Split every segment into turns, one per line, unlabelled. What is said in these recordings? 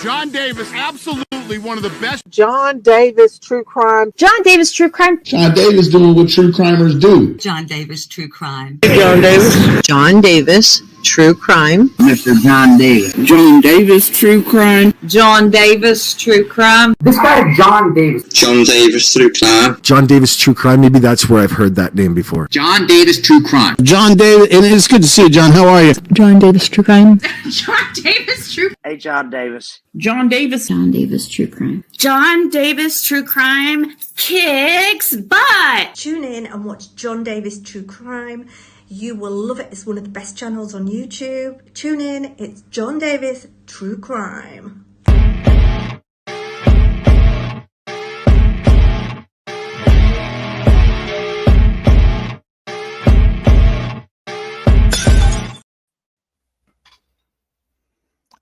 John Davis, absolutely one of the best.
John Davis True Crime.
John Davis True Crime.
John Davis doing what true crimers do.
John Davis True Crime.
John Davis.
John Davis True Crime.
Mr. John Davis. John Davis True Crime.
John Davis True Crime.
This guy John Davis.
John Davis True Crime.
John Davis True Crime. Maybe that's where I've heard that name before.
John Davis True Crime.
John Davis, and it's good to see you, John. How are you?
John Davis True Crime.
John Davis True.
Hey, John Davis.
John Davis.
John Davis True Crime.
John Davis True Crime kicks butt.
Tune in and watch John Davis True Crime. You will love it. It's one of the best channels on YouTube. Tune in. It's John Davis True Crime.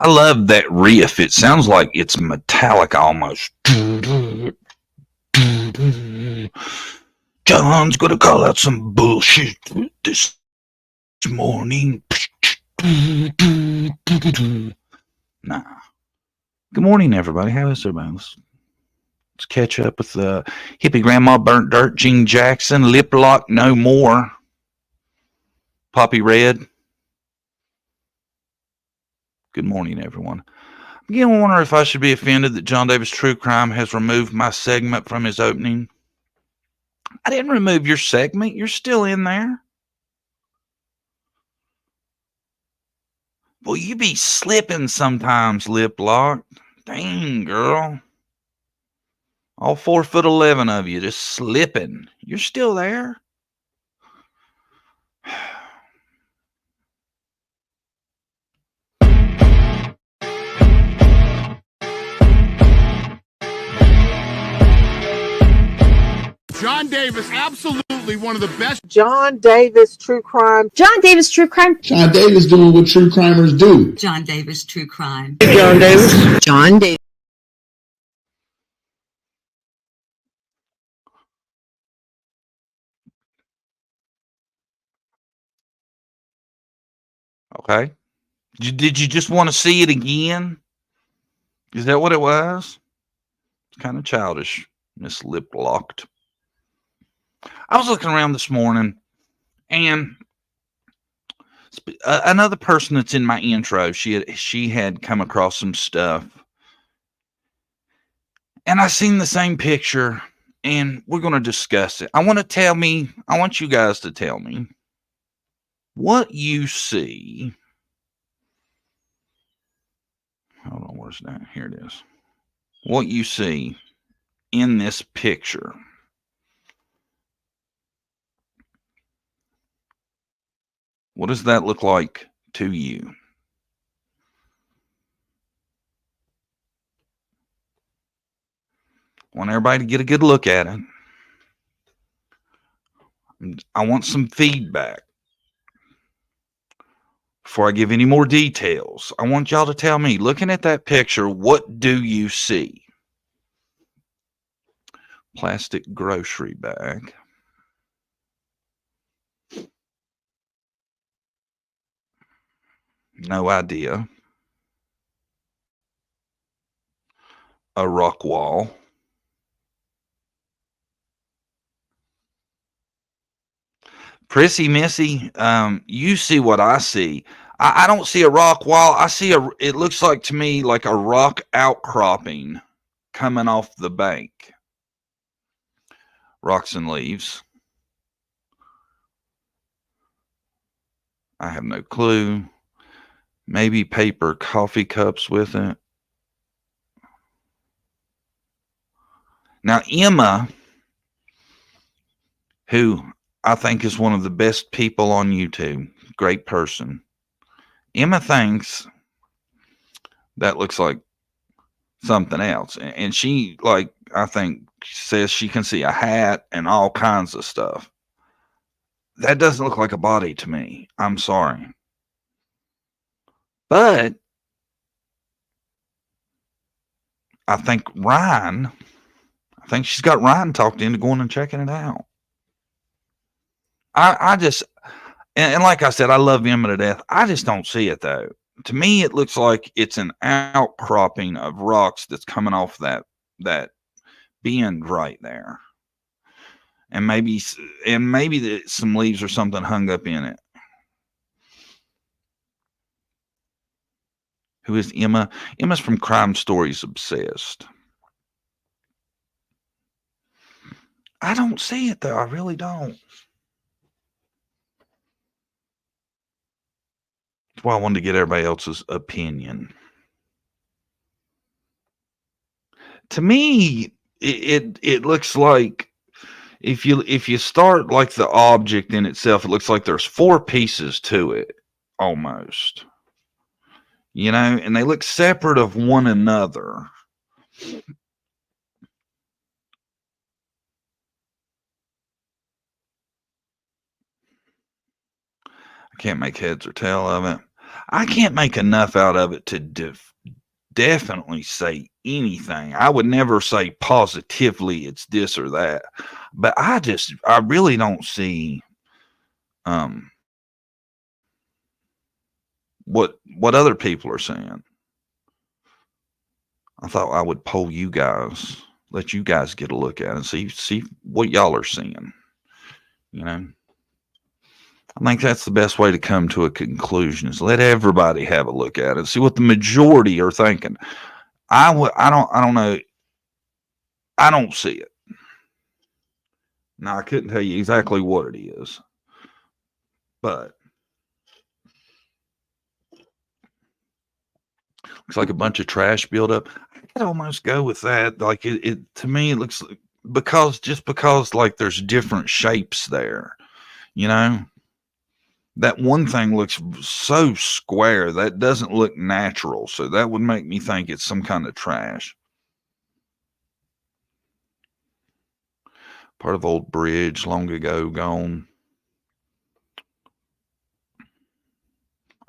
I love that riff. It sounds like it's metallic almost. John's gonna call out some bullshit this morning. Nah. Good morning, everybody. How is everybody? Let's catch up with hippie grandma burnt dirt, Gene Jackson, lip lock no more, Poppy Red. Good morning, everyone. I'm beginning to wonder if I should be offended that John Davis True Crime has removed my segment from his opening. I didn't remove your segment. You're still in there. Well, you be slipping sometimes, lip lock. Dang, girl. All 4'11" of you just slipping. You're still there.
John Davis, absolutely one of the best.
John Davis True Crime.
John Davis True Crime.
John Davis doing what true crimers do.
John Davis True Crime.
John Davis.
John Davis.
Okay. Did you just want to see it again? Is that what it was? It's kind of childish, Miss Lip Locked. I was looking around this morning, and another person that's in my intro, she had come across some stuff, and I seen the same picture, and we're going to discuss it. I want you guys to tell me what you see. Hold on, where's that? Here it is. What you see in this picture. What does that look like to you? I want everybody to get a good look at it. I want some feedback. Before I give any more details, I want y'all to tell me, looking at that picture, what do you see? Plastic grocery bag. No idea. A rock wall. Prissy Missy, you see what I see. I don't see a rock wall. I see it looks like to me like a rock outcropping coming off the bank. Rocks and leaves. I have no clue. Maybe paper coffee cups with it. Now, Emma, who I think is one of the best people on YouTube, great person. Emma thinks that looks like something else. And she, I think, says she can see a hat and all kinds of stuff. That doesn't look like a body to me. I'm sorry. But I think she's got Ryan talked into going and checking it out. I just, and like I said, I love Emma to death. I just don't see it though. to me, it looks like it's an outcropping of rocks that's coming off that bend right there. And maybe some leaves or something hung up in it. Who is Emma? Emma's from Crime Stories Obsessed. I don't see it though. I really don't. That's why I wanted to get everybody else's opinion. To me, it looks like if you start like the object in itself, it looks like there's 4 pieces to it almost. And they look separate of one another. I can't make heads or tail of it. I can't make enough out of it to definitely say anything. I would never say positively it's this or that, but I really don't see what other people are saying. I thought I would poll you guys, let you guys get a look at it and see what y'all are seeing. I think that's the best way to come to a conclusion, is let everybody have a look at it, see what the majority are thinking. I don't know. I don't see it. Now, I couldn't tell you exactly what it is, but looks like a bunch of trash buildup. I could almost go with that. Like it to me, it looks like, because like there's different shapes there, that one thing looks so square that doesn't look natural. So that would make me think it's some kind of trash. Part of old bridge long ago gone.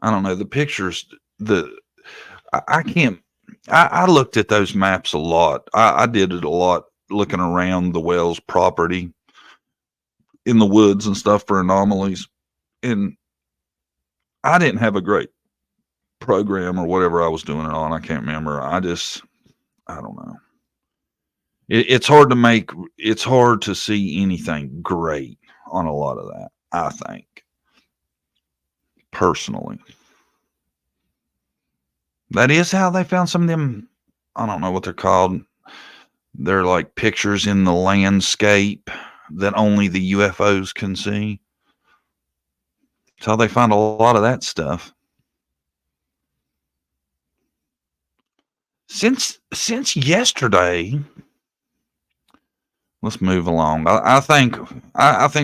I don't know. The pictures, I can't, I looked at those maps a lot. I did it a lot, looking around the Wells property in the woods and stuff for anomalies. And I didn't have a great program or whatever I was doing it on. I can't remember. I don't know. It's hard to see anything great on a lot of that, I think. Personally. That is how they found some of them. I don't know what they're called. They're like pictures in the landscape that only the UFOs can see. That's how they find a lot of that stuff. Since yesterday, let's move along. I think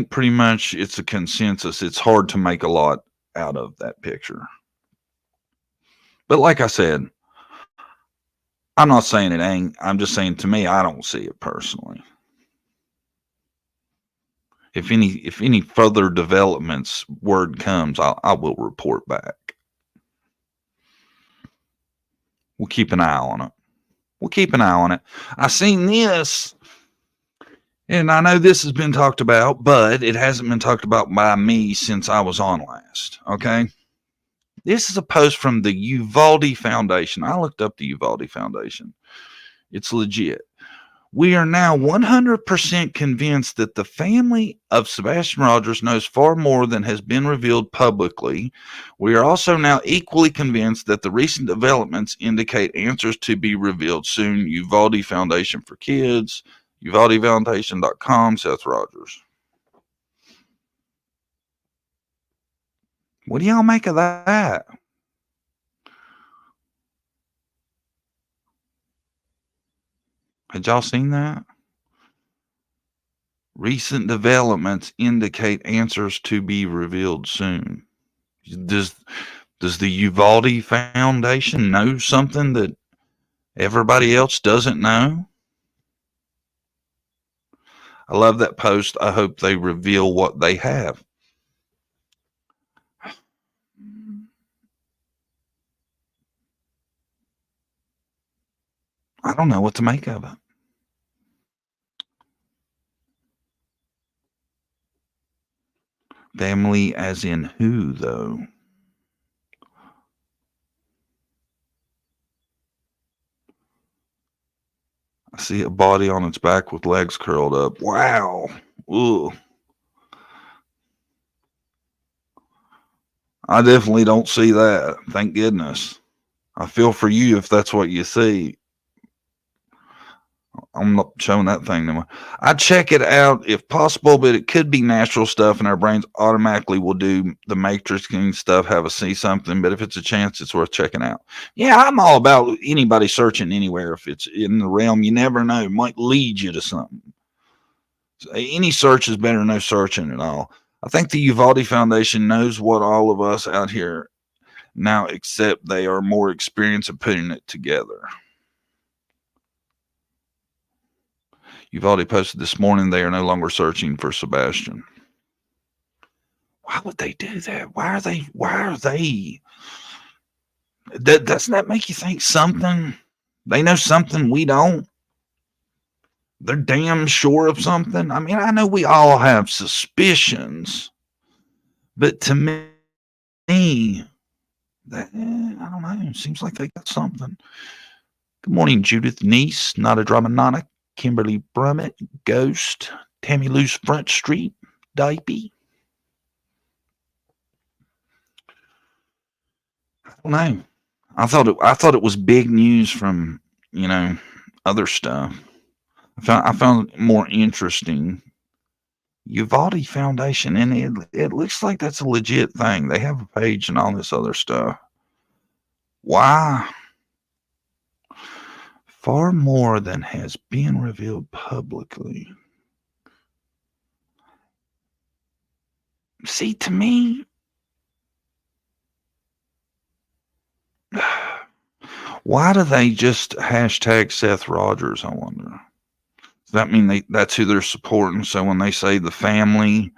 pretty much it's a consensus. It's hard to make a lot out of that picture. But like I said, I'm not saying it ain't. I'm just saying, to me, I don't see it personally. If any further developments, word comes, I will report back. We'll keep an eye on it. I seen this, and I know this has been talked about, but it hasn't been talked about by me since I was on last. Okay. This is a post from the Uvalde Foundation. I looked up the Uvalde Foundation. It's legit. We are now 100% convinced that the family of Sebastian Rogers knows far more than has been revealed publicly. We are also now equally convinced that the recent developments indicate answers to be revealed soon. Uvalde Foundation for Kids, UvaldeFoundation.com, Seth Rogers. What do y'all make of that? Had y'all seen that? Recent developments indicate answers to be revealed soon. Does the Uvalde Foundation know something that everybody else doesn't know? I love that post. I hope they reveal what they have. I don't know what to make of it. Family as in who, though? see a body on its back with legs curled up. Wow. Ugh. I definitely don't see that. Thank goodness. I feel for you if that's what you see. I'm not showing that thing no more. I'd check it out if possible, but it could be natural stuff, and our brains automatically will do the matrixing stuff, have us see something. But if it's a chance, it's worth checking out. Yeah, I'm all about anybody searching anywhere. If it's in the realm, you never know. It might lead you to something. So any search is better than no searching at all. I think the Uvalde Foundation knows what all of us out here now, except they are more experienced at putting it together. Uvalde posted this morning they are no longer searching for Sebastian. Why would they do that? Why are they? Doesn't that make you think something? They know something we don't. They're damn sure of something. I mean, I know we all have suspicions, but to me, that, I don't know. It seems like they got something. Good morning, Judith Niece, Not a Drama Kimberly Brummett, Ghost, Tammy Lou's Front Street, Dipey. I don't know. I thought it was big news from, other stuff. I found it more interesting. Uvalde Foundation, and it looks like that's a legit thing. They have a page and all this other stuff. Why? Far more than has been revealed publicly. See, to me, why do they just hashtag Seth Rogers, I wonder? Does that mean that's who they're supporting? So when they say the family,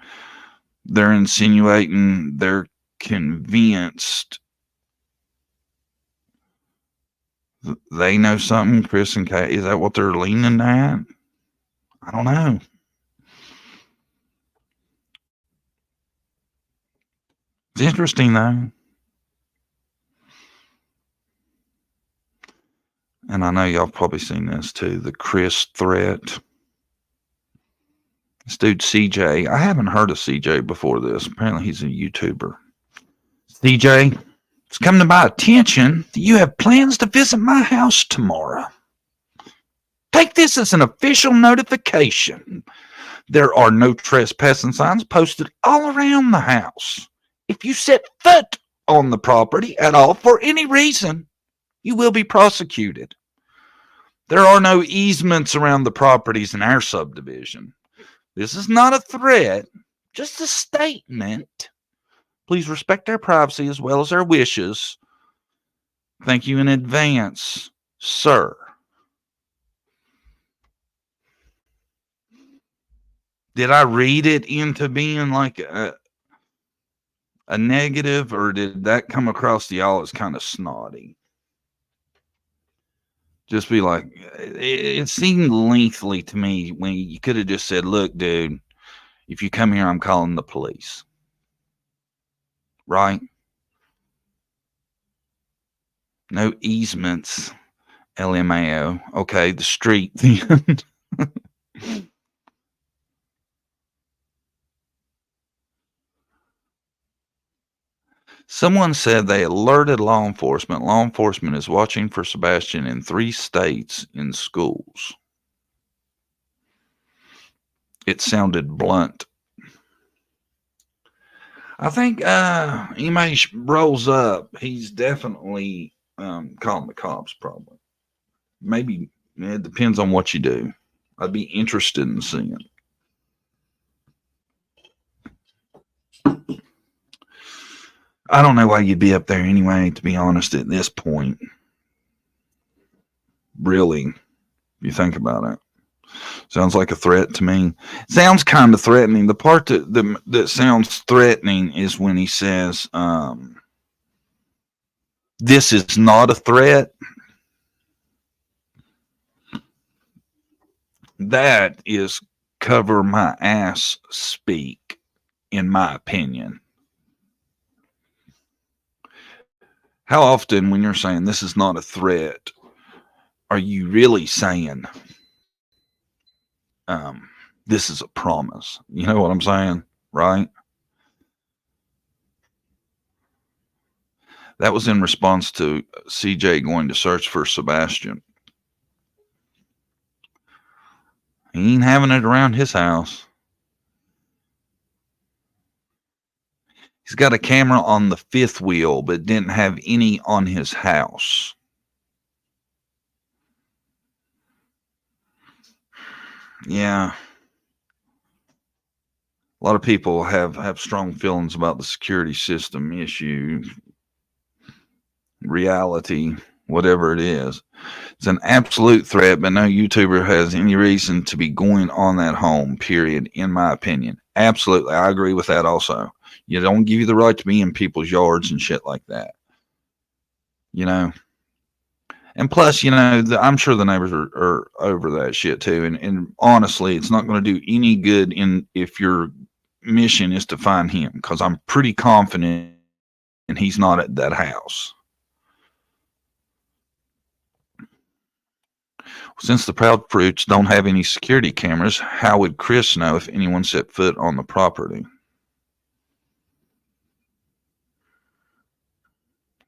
they're insinuating they're convinced they know something, Chris and Kay. Is that what they're leaning at? I don't know. It's interesting, though. And I know y'all probably seen this, too. The Chris threat. This dude, CJ. I haven't heard of CJ before this. Apparently, he's a YouTuber. CJ, it's come to my attention that you have plans to visit my house tomorrow. Take this as an official notification. There are no trespassing signs posted all around the house. If you set foot on the property at all for any reason, you will be prosecuted. There are no easements around the properties in our subdivision. This is not a threat, just a statement. Please respect our privacy as well as our wishes. Thank you in advance, sir. Did I read it into being like a negative, or did that come across to y'all as kind of snotty? Just be like, it seemed lengthy to me when you could have just said, look, dude, if you come here, I'm calling the police. Right? No easements, LMAO. Okay, the street then. Someone said they alerted law enforcement. Law enforcement is watching for Sebastian in 3 states in schools. It sounded blunt. I think anybody rolls up, he's definitely calling the cops, probably. Maybe it depends on what you do. I'd be interested in seeing it. I don't know why you'd be up there anyway, to be honest, at this point. Really, if you think about it. Sounds like a threat to me. Sounds kind of threatening. The part that sounds threatening is when he says, this is not a threat. That is cover my ass speak, in my opinion. How often when you're saying this is not a threat, are you really saying this is a promise. You know what I'm saying? Right? That was in response to CJ going to search for Sebastian. He ain't having it around his house. He's got a camera on the fifth wheel, but didn't have any on his house. Yeah. A lot of people have strong feelings about the security system issue, reality, whatever it is. It's an absolute threat, but no YouTuber has any reason to be going on that home, period, in my opinion. Absolutely. I agree with that also. You don't give you the right to be in people's yards and shit like that. You know? And plus, you know, I'm sure the neighbors are over that shit too. And honestly, it's not going to do any good if your mission is to find him, because I'm pretty confident and he's not at that house. Since the Proudfoots don't have any security cameras, how would Chris know if anyone set foot on the property?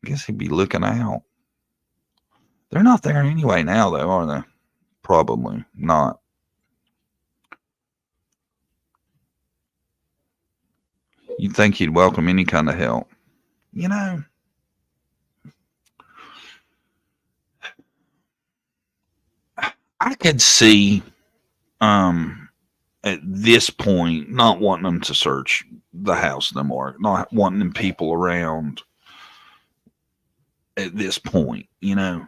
I guess he'd be looking out. They're not there anyway now, though, are they? Probably not. You'd think he'd welcome any kind of help. You know, I could see at this point not wanting them to search the house no more, not wanting them people around at this point, you know.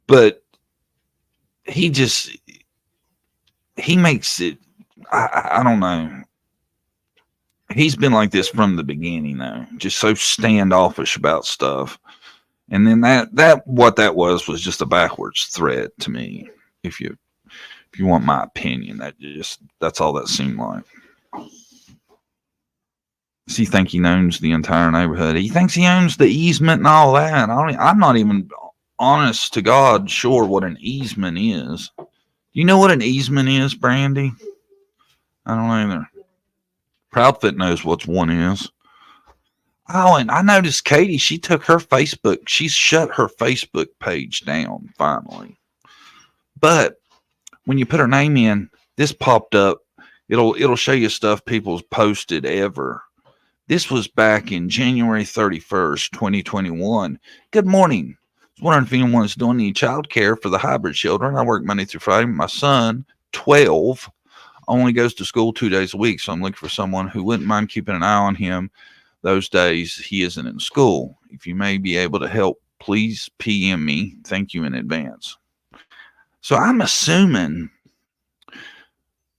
But he makes it, I don't know. He's been like this from the beginning, though, just so standoffish about stuff. And then what that was just a backwards threat to me. If you want my opinion, that's all that seemed like. Does he think he owns the entire neighborhood? He thinks he owns the easement and all that. I'm not even, honest to God, sure what an easement is. Do you know what an easement is, Brandy? I don't know either. Proudfoot knows what one is. Oh, and I noticed Katie, she shut her Facebook page down finally. But when you put her name in, this popped up. It'll show you stuff people's posted ever. This was back in January 31st, 2021. Good morning. I was wondering if anyone's doing any child care for the hybrid children. I work Monday through Friday. My son, 12, only goes to school 2 days a week, so I'm looking for someone who wouldn't mind keeping an eye on him those days he isn't in school. If you may be able to help, please PM me. Thank you in advance. So I'm assuming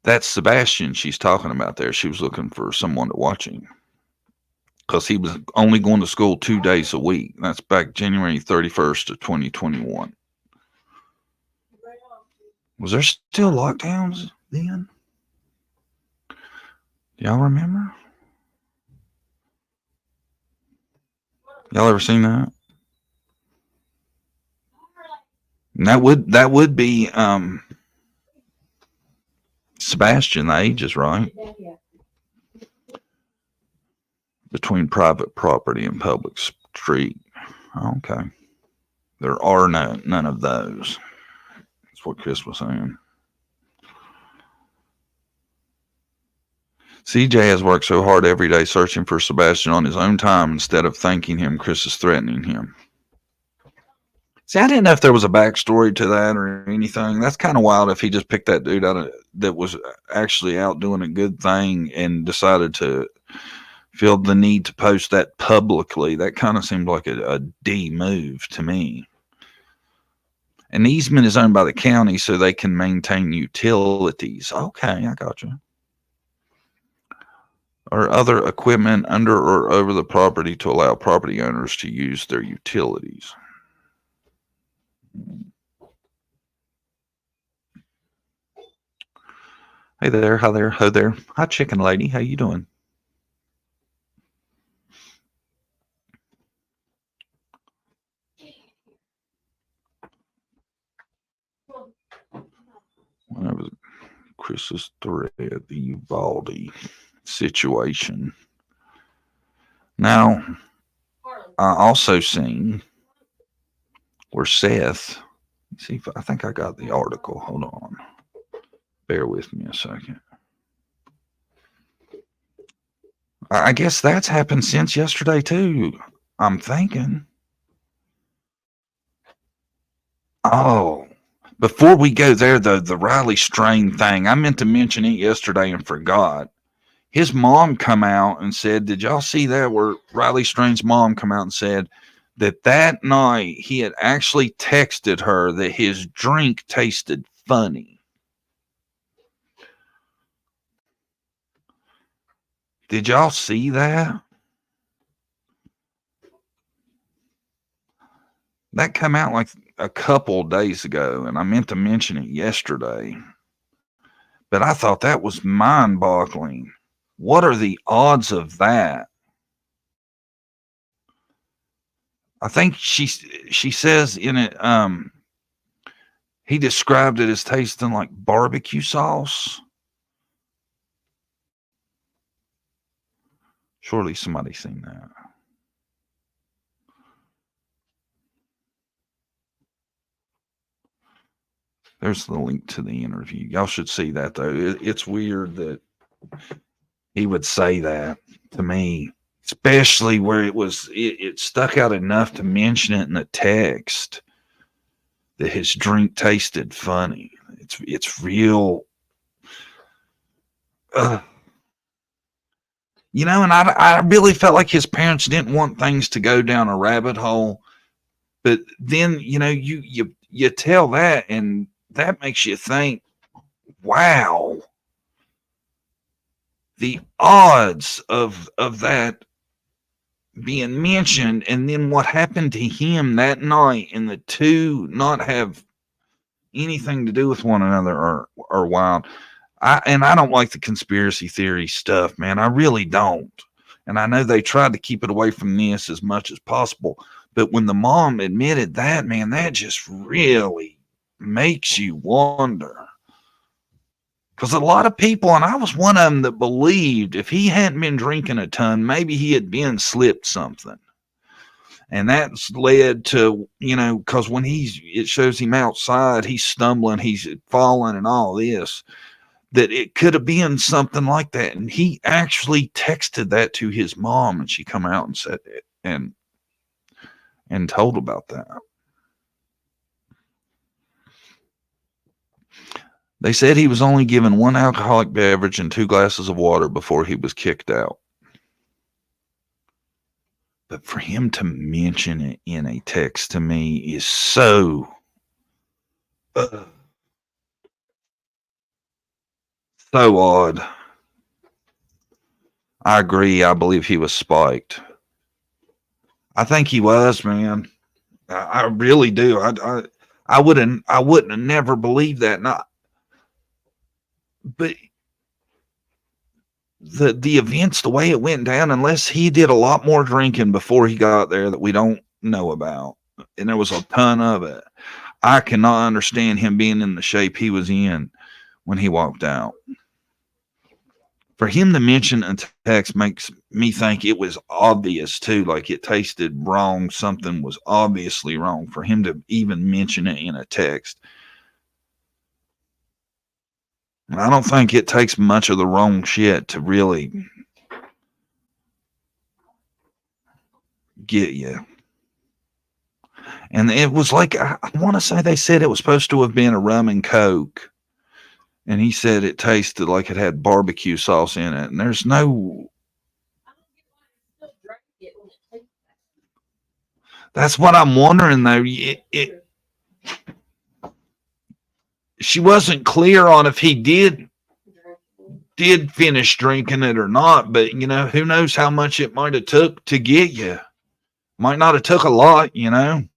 that's Sebastian she's talking about there. She was looking for someone to watch him, because he was only going to school 2 days a week. That's back January 31st of 2021. Was there still lockdowns then? Y'all remember? Y'all ever seen that? And that would be Sebastian. The age is right. Between private property and public street. Okay. There are none of those. That's what Chris was saying. CJ has worked so hard every day searching for Sebastian on his own time. Instead of thanking him, Chris is threatening him. See, I didn't know if there was a backstory to that or anything. That's kind of wild if he just picked that dude out that was actually out doing a good thing and decided to feel the need to post that publicly. That kind of seemed like a D move to me. An easement is owned by the county so they can maintain utilities. Okay, I got you. Or other equipment under or over the property to allow property owners to use their utilities. Hey there, hi there, ho there. Hi, chicken lady. How you doing? Chris's thread, the Uvalde situation. Now, I also seen where Seth, see if I think I got the article. Hold on. Bear with me a second. I guess that's happened since yesterday too. I'm thinking. Oh, before we go there, the Riley Strain thing, I meant to mention it yesterday and forgot. His mom come out and said, did y'all see that where Riley Strain's mom come out and said that night he had actually texted her that his drink tasted funny. Did y'all see that? That came out like a couple days ago, and I meant to mention it yesterday. But I thought that was mind-boggling. What are the odds of that? I think she says in it, he described it as tasting like barbecue sauce. Surely somebody's seen that. There's the link to the interview. Y'all should see that, though. It's weird that he would say that to me, especially where it stuck out enough to mention it in the text that his drink tasted funny. It's real. You know, and I really felt like his parents didn't want things to go down a rabbit hole. But then, you know, you tell that, and that makes you think, wow, the odds of that being mentioned, and then what happened to him that night, and the two not have anything to do with one another are wild. I don't like the conspiracy theory stuff, man. I really don't. And I know they tried to keep it away from this as much as possible. But when the mom admitted that, man, that just really makes you wonder. Because a lot of people, and I was one of them that believed if he hadn't been drinking a ton, maybe he had been slipped something. And that's led to, you know, because when it shows him outside, he's stumbling, he's falling and all this, that it could have been something like that. And he actually texted that to his mom, and she come out and said it and told about that. They said he was only given one alcoholic beverage and 2 glasses of water before he was kicked out. But for him to mention it in a text to me is so so odd. I agree. I believe he was spiked. I think he was, man. I really do. I wouldn't have never believed that. But the events, the way it went down, unless he did a lot more drinking before he got there that we don't know about, and there was a ton of it, I cannot understand him being in the shape he was in when he walked out. For him to mention a text makes me think it was obvious too, like it tasted wrong. Something was obviously wrong for him to even mention it in a text. And I don't think it takes much of the wrong shit to really get you. And it was like, I want to say they said it was supposed to have been a rum and coke. And he said it tasted like it had barbecue sauce in it. And there's no... That's what I'm wondering, though. She wasn't clear on if he did finish drinking it or not. But, you know, who knows how much it might have took to get you. Might not have took a lot, you know.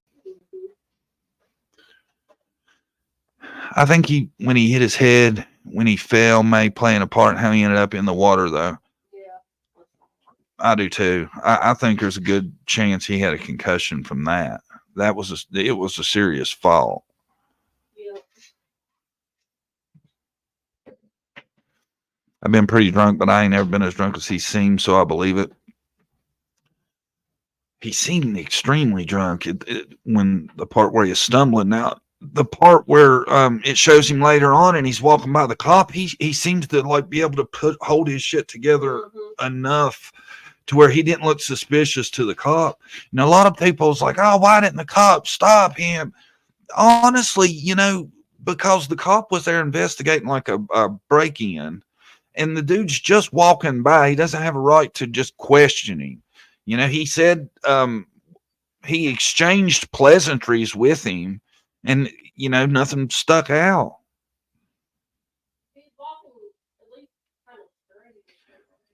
I think when he hit his head, when he fell, may play a part in how he ended up in the water, though. Yeah. I do too. I think there's a good chance he had a concussion from that. It was a serious fall. Yeah. I've been pretty drunk, but I ain't never been as drunk as he seemed, so I believe it. He seemed extremely drunk when the part where he's stumbling. Now, the part where it shows him later on and he's walking by the cop, he seems to like be able to hold his shit together enough to where he didn't look suspicious to the cop. And a lot of people was like, oh, why didn't the cop stop him? Honestly, you know, because the cop was there investigating like a break-in, and the dude's just walking by. He doesn't have a right to just question him. You know, he said he exchanged pleasantries with him, and, you know, nothing stuck out.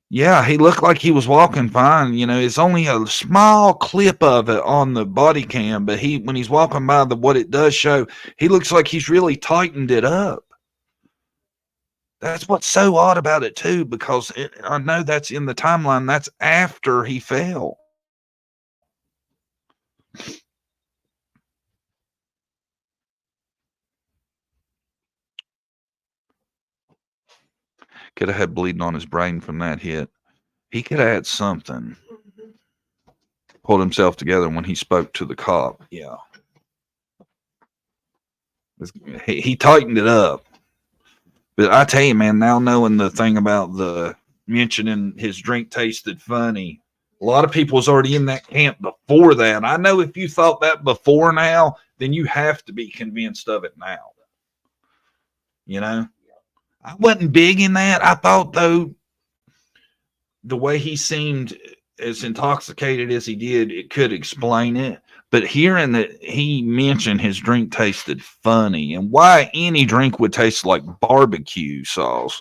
Yeah, he looked like he was walking fine. You know, it's only a small clip of it on the body cam, but when he's walking by, what it does show, he looks like he's really tightened it up. That's what's so odd about it too, because I know that's in the timeline. That's after he fell. Could have had bleeding on his brain from that hit. He could have had something. Pulled himself together when he spoke to the cop. Yeah. He tightened it up. But I tell you, man, now knowing the thing about the mentioning his drink tasted funny, a lot of people was already in that camp before that. I know if you thought that before now, then you have to be convinced of it now. You know? I wasn't big in that. I thought, though, the way he seemed as intoxicated as he did, it could explain it. But hearing that he mentioned his drink tasted funny, and why any drink would taste like barbecue sauce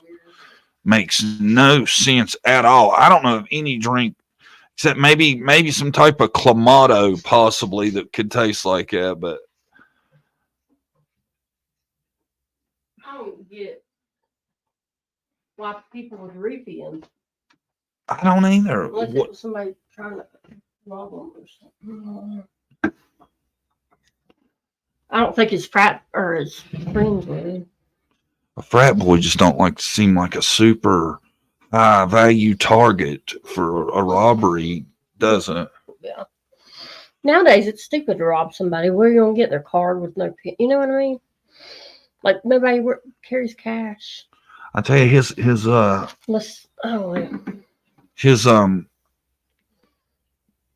makes no sense at all. I don't know of any drink except maybe some type of Clamato possibly that could taste like that, but
I don't get why people would refill.
I don't either.
Unless it was somebody trying to rob them or something. I don't think his frat or his friends would.
A frat boy just don't like to seem like a super high value target for a robbery, doesn't?
Yeah. Nowadays, it's stupid to rob somebody. Where are you gonna get their card with no pin? You know what I mean? Like nobody carries cash.
I tell you, his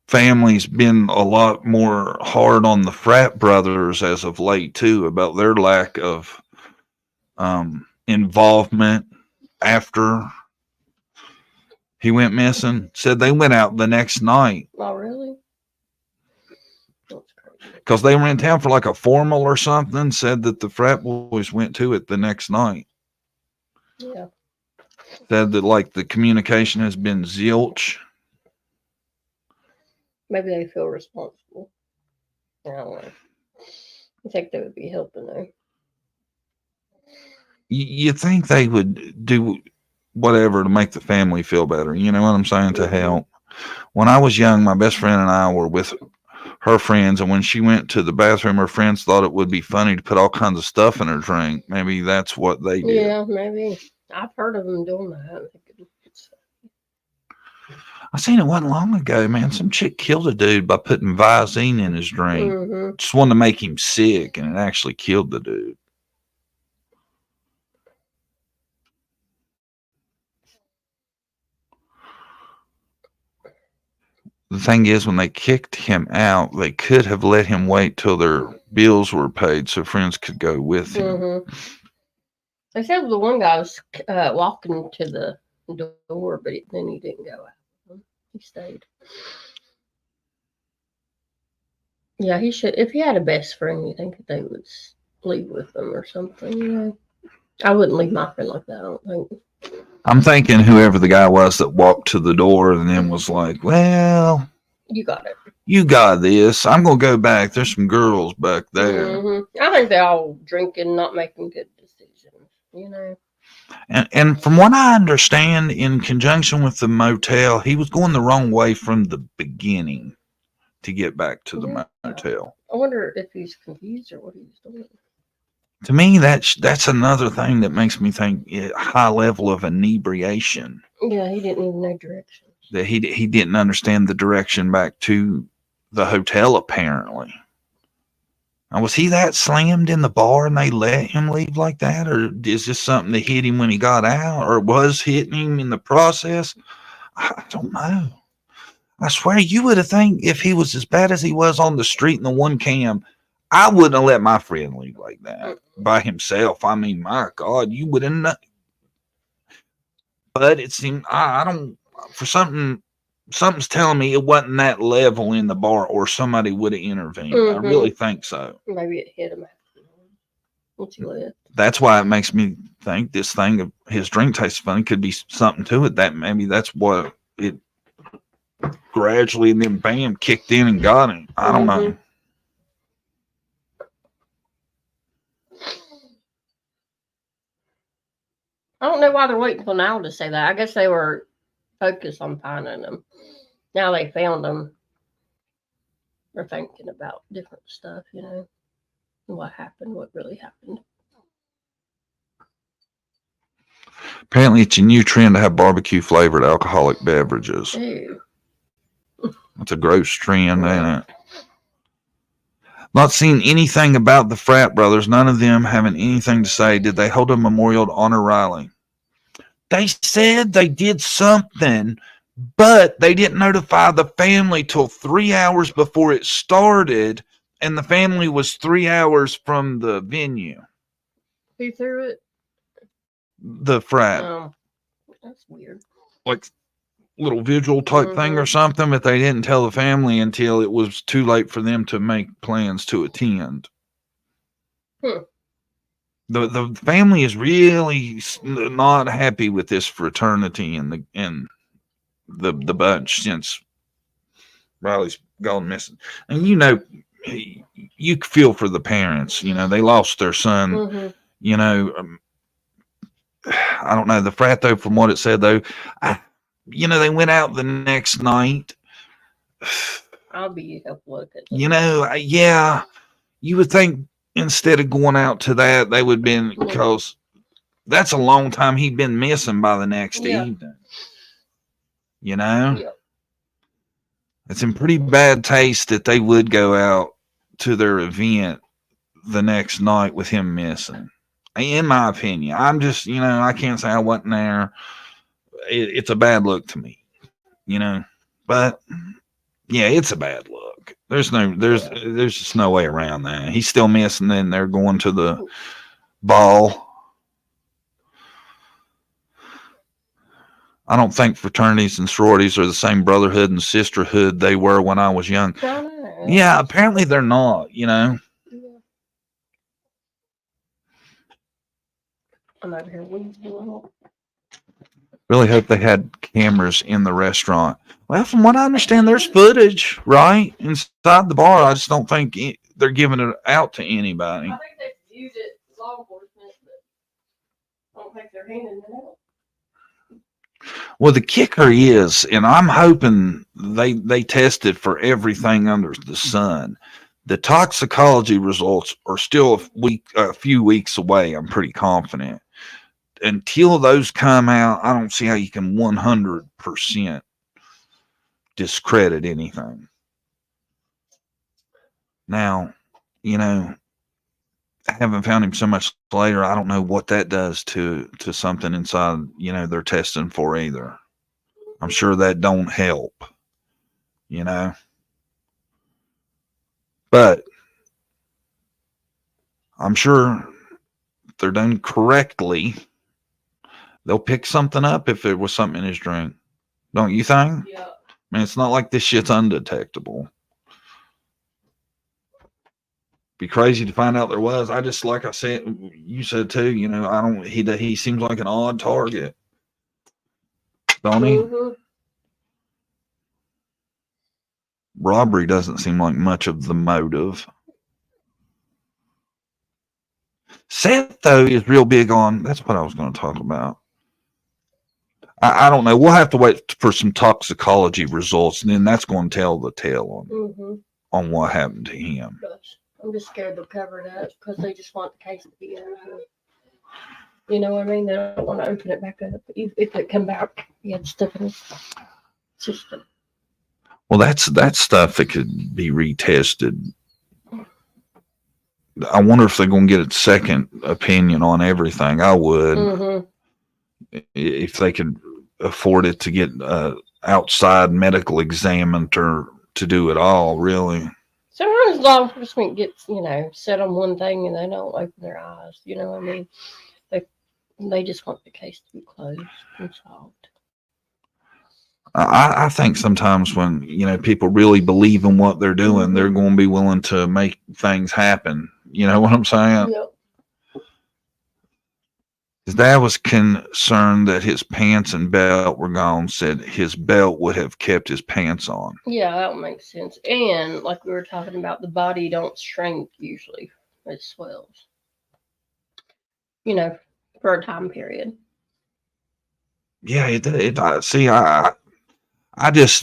family's been a lot more hard on the frat brothers as of late too, about their lack of involvement after he went missing. Said they went out the next night.
Oh, really?
Because they were in town for like a formal or something. Said that the frat boys went to it the next night.
Yeah.
Said that like the communication has been zilch.
Maybe they feel responsible. I don't know. I think they would be helping them.
You think they would do whatever to make the family feel better. You know what I'm saying? To help. When I was young, my best friend and I were with her friends, and when she went to the bathroom, her friends thought it would be funny to put all kinds of stuff in her drink. Maybe that's what they did.
Yeah, maybe. I've heard of them doing that.
I seen it wasn't long ago, man. Some chick killed a dude by putting Visine in his drink.
Mm-hmm.
Just wanted to make him sick, and it actually killed the dude. The thing is, when they kicked him out, they could have let him wait till their bills were paid so friends could go with him.
Mm-hmm. They said the one guy was walking to the door, but then he didn't go out. He stayed. Yeah, he should. If he had a best friend, you think they would leave with him or something? You know, I wouldn't leave my friend like that. I don't think.
I'm thinking whoever the guy was that walked to the door and then was like, "Well,
you got it.
You got this. I'm gonna go back. There's some girls back there."
Mm-hmm. I think they're all drinking, not making good decisions. You know.
And from what I understand, in conjunction with the motel, he was going the wrong way from the beginning to get back to the motel.
I wonder if he's confused or what he's doing.
To me, that's another thing that makes me think high level of inebriation.
Yeah, he didn't even know direction.
That he didn't understand the direction back to the hotel, apparently. Now, was he that slammed in the bar and they let him leave like that? Or is this something that hit him when he got out? Or was hitting him in the process? I don't know. I swear you would have think if he was as bad as he was on the street in the one cam, I wouldn't have let my friend leave like that by himself. I mean, my God, you wouldn't know. But it seemed, I don't, for something's telling me it wasn't that level in the bar or somebody would have intervened. I really think so.
Maybe it hit him once he left.
That's why it makes me think this thing of his drink tastes funny could be something to it. That maybe that's what it gradually and then bam kicked in and got him. I don't know.
I don't know why they're waiting till now to say that. I guess they were focused on finding them. Now they found them. They're thinking about different stuff, you know, what happened, what really happened.
Apparently, it's a new trend to have barbecue flavored alcoholic beverages.
Ew.
It's a gross trend, ain't it? Not seeing anything about the frat brothers. None of them having anything to say. Did they hold a memorial to honor Riley? They said they did something, but they didn't notify the family till 3 hours before it started, and the family was 3 hours from the venue.
Who threw it?
The frat.
Oh, that's weird.
Like little vigil type thing or something, but they didn't tell the family until it was too late for them to make plans to attend. The family is really not happy with this fraternity and the bunch since Riley's gone missing. And you know, you feel for the parents. You know, they lost their son. You know, I don't know the frat though. From what it said though, you know, they went out the next night.
I'll be helpful.
You know, yeah, you would think instead of going out to that, they would have been, because that's a long time he'd been missing by the next evening. You know? It's in pretty bad taste that they would go out to their event the next night with him missing. In my opinion, I'm just, you know, I can't say I wasn't there. It's a bad look to me, you know, but yeah, it's a bad look. There's just no way around that. He's still missing, and they're going to the ball. I don't think fraternities and sororities are the same brotherhood and sisterhood they were when I was young. Yeah, apparently they're not, you know.
I'm over here weeping.
Really hope they had cameras in the restaurant. Well, from what I understand, there's footage, right, inside the bar. I just don't think they're giving it out to anybody.
I think they use it as law enforcement, but I don't think they're handing it out.
Well, the kicker is, and I'm hoping they tested for everything under the sun. The toxicology results are still a few weeks away. I'm pretty confident. Until those come out, I don't see how you can 100% discredit anything. Now, you know, I haven't found him so much later. I don't know what that does to something inside, you know, they're testing for either. I'm sure that don't help, you know. But I'm sure if they're done correctly, they'll pick something up if there was something in his drink. Don't you think?
Yeah.
I mean, it's not like this shit's undetectable. Be crazy to find out there was. I just, like I said, you said too, you know, he seems like an odd target. Don't he? Robbery doesn't seem like much of the motive. Seth, though, is real big on, that's what I was going to talk about. I don't know. We'll have to wait for some toxicology results, and then that's going to tell the tale on what happened to him.
I'm just scared they'll cover it up because they just want the case to be over. You know what I mean? They don't want to open it back up. If it come back, you had stuff in his system.
Well, that's stuff that could be retested. I wonder if they're going to get a second opinion on everything. I would, if they could afford it, to get outside medical examiner to do it all. Really.
Sometimes law enforcement gets, set on one thing and they don't open their eyes. You know what I mean? They just want the case to be closed and solved.
I think sometimes when, people really believe in what they're doing, they're going to be willing to make things happen. You know what I'm saying?
Yep.
His dad was concerned that his pants and belt were gone, said his belt would have kept his pants on.
Yeah, that would make sense. And like we were talking about, the body don't shrink usually. It swells. For a time period.
Yeah,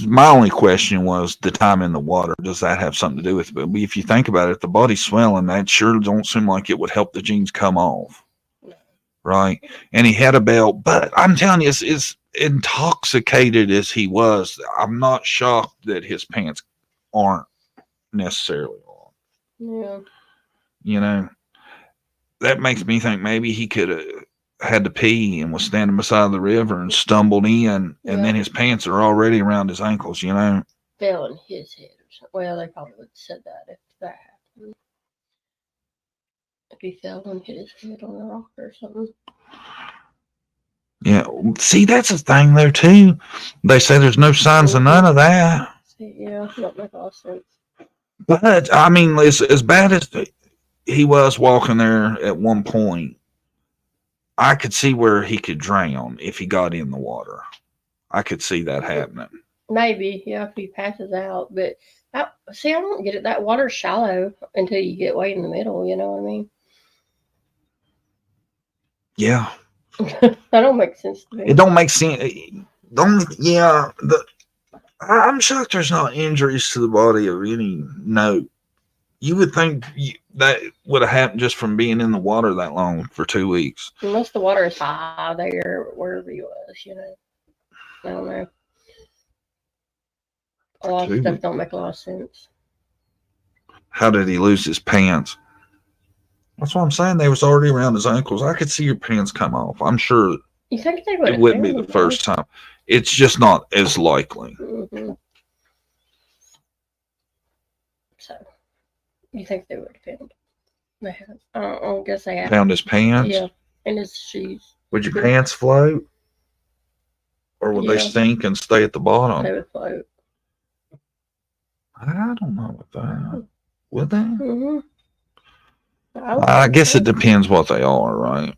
my only question was the time in the water. Does that have something to do with it? But if you think about it, if the body's swelling, that sure don't seem like it would help the jeans come off. No. Right? And he had a belt, but I'm telling you, as intoxicated as he was, I'm not shocked that his pants aren't necessarily on.
Yeah.
That makes me think maybe he could have had to pee and was standing beside the river and stumbled in, and then his pants are already around his ankles,
Fell in his head or something. Well, they probably would have said that if that happened. If he fell and hit his head on a rock or something.
Yeah. See, that's the thing there, too. They say there's no signs of none of that.
Yeah, don't make a lot of sense.
But, I mean, as bad as he was walking there at one point, I could see where he could drown if he got in the water. I could see that happening.
Maybe, if he passes out. But, I don't get it. That water's shallow until you get way in the middle, you know what I mean?
Yeah.
That don't make sense to me.
It don't make sense. I'm shocked there's not injuries to the body of any note. You would think that would have happened just from being in the water that long for 2 weeks.
Unless the water is high there, wherever he was, I don't know. A lot of stuff don't make a lot of sense.
How did he lose his pants? That's what I'm saying. They was already around his ankles. I could see your pants come off. I'm sure
you think they would.
It wouldn't be the first time. It's just not as likely.
So. You think they would have found? They haven't. I guess they haven't.
Found his pants?
Yeah, and his shoes.
Would your pants float? Or would they sink and stay at the bottom?
They would float.
I don't know what that. Would they?
Mm-hmm.
I guess it depends what they are, right?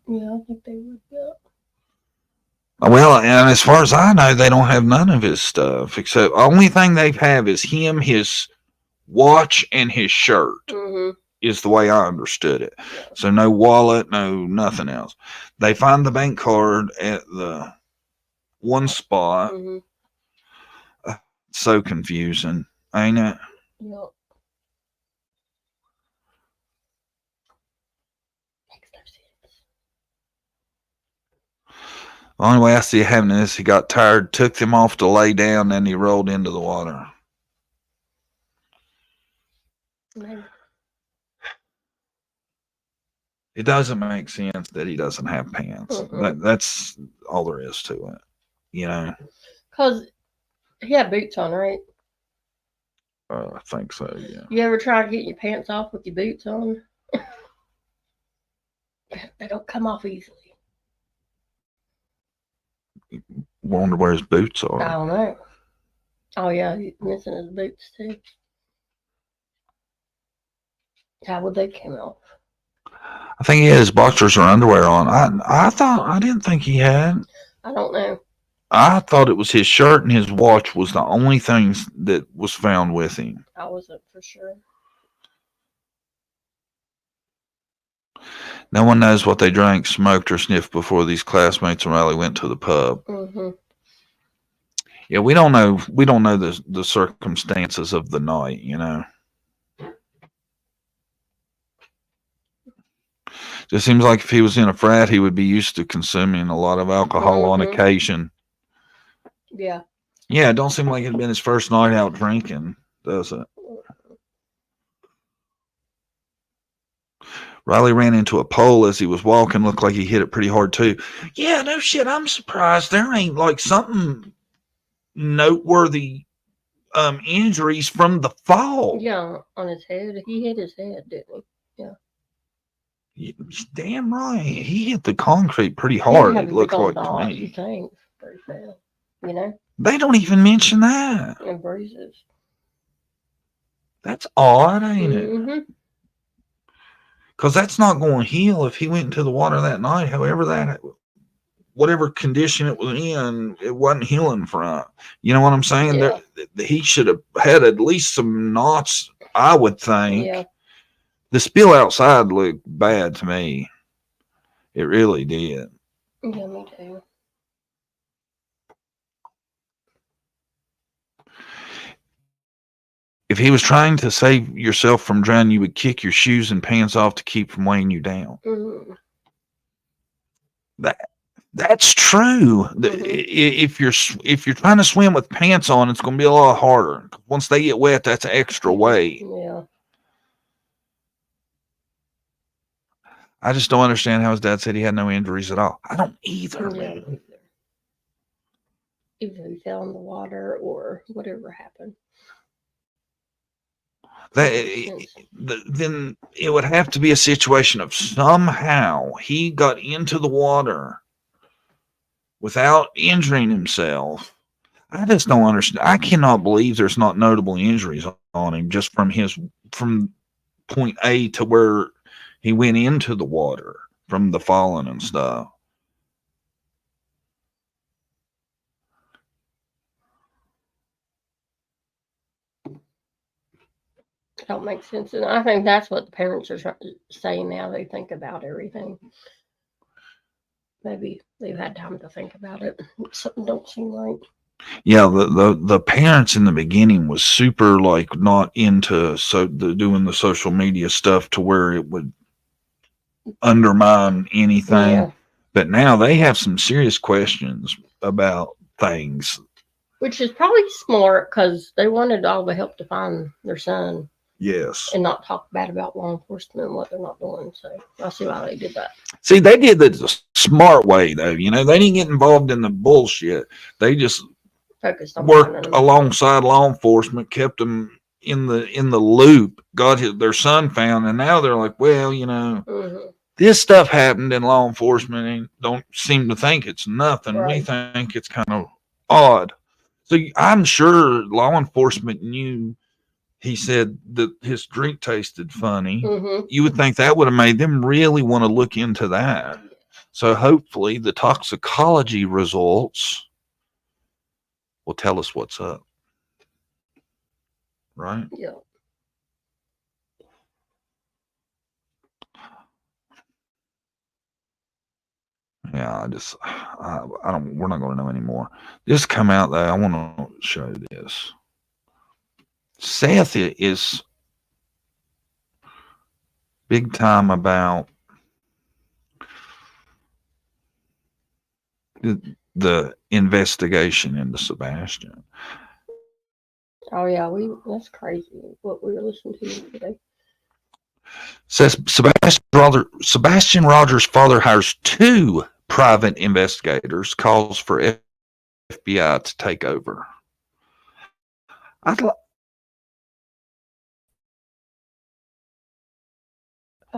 Yeah, I think they would. Yeah.
Well, and as far as I know, they don't have none of his stuff, except the only thing they have is him, his watch, and his shirt. Is the way I understood it. So no wallet, no nothing else. They find the bank card at the one spot. So confusing, ain't it?
Yep.
The only way I see it happening is he got tired, took them off to lay down, and he rolled into the water.
Maybe.
It doesn't make sense that he doesn't have pants. That's all there is to it,
Because he had boots on, right?
I think so, yeah.
You ever try to get your pants off with your boots on? They don't come off easily.
Wonder where his boots are.
I don't know. Oh, yeah, he's missing his boots, too. How would they come off?
I think he had his boxers or underwear on. I didn't think he had.
I don't know.
I thought it was his shirt and his watch was the only things that was found with him.
I wasn't for sure.
No one knows what they drank, smoked, or sniffed before these classmates and Riley went to the pub. Yeah, we don't know. We don't know the circumstances of the night, Just seems like if he was in a frat, he would be used to consuming a lot of alcohol on occasion.
Yeah.
Yeah, it don't seem like it'd been his first night out drinking, does it? Riley ran into a pole as he was walking. Looked like he hit it pretty hard, too. Yeah, no shit. I'm surprised there ain't like something noteworthy injuries from the fall.
Yeah, on his head. He hit his head, didn't he? Yeah.
Damn right. He hit the concrete pretty hard, it looks like to me.
Thanks. Pretty bad. You know?
They don't even mention that.
And bruises.
That's odd, ain't it?
Mm-hmm.
Because that's not going to heal if he went into the water that night. However, whatever condition it was in, it wasn't healing from. You know what I'm saying?
Yeah.
He should have had at least some knots, I would think.
Yeah.
The spill outside looked bad to me. It really did.
Yeah, me too.
If he was trying to save yourself from drowning, you would kick your shoes and pants off to keep from weighing you down.
Mm-hmm.
That's true. If you're trying to swim with pants on, it's going to be a lot harder. Once they get wet, that's extra weight.
Yeah.
I just don't understand how his dad said he had no injuries at all. I don't either.
Yeah, either he fell in the water or whatever happened.
Then it would have to be a situation of somehow he got into the water without injuring himself. I just don't understand. I cannot believe there's not notable injuries on him just from point A to where he went into the water from the falling and stuff.
Don't make sense. And I think that's what the parents are saying now. They think about everything. Maybe they've had time to think about it. Something don't seem right.
Yeah, the parents in the beginning was super like not into doing the social media stuff to where it would undermine anything.
Yeah.
But now they have some serious questions about things.
Which is probably smart because they wanted all the help to find their son.
Yes.
And not talk bad about law enforcement and what they're not doing. So I see why they did that.
See, they did the smart way, though. You know, they didn't get involved in the bullshit. They just
focused on
worked alongside law enforcement, kept them in the loop, got their son found, and now they're like, well, you know, this stuff happened in law enforcement and don't seem to think it's nothing. Right. We think it's kind of odd. So I'm sure law enforcement knew. He said that his drink tasted funny. You would think that would have made them really want to look into that. So hopefully the toxicology results will tell us what's up. Right?
Yeah.
Yeah, I don't, we're not going to know anymore. Just come out there. I want to show this. Seth is big time about the investigation into Sebastian.
Oh yeah, that's crazy what we were listening to today.
Says Sebastian Rogers' father hires 2 private investigators, calls for FBI to take over. I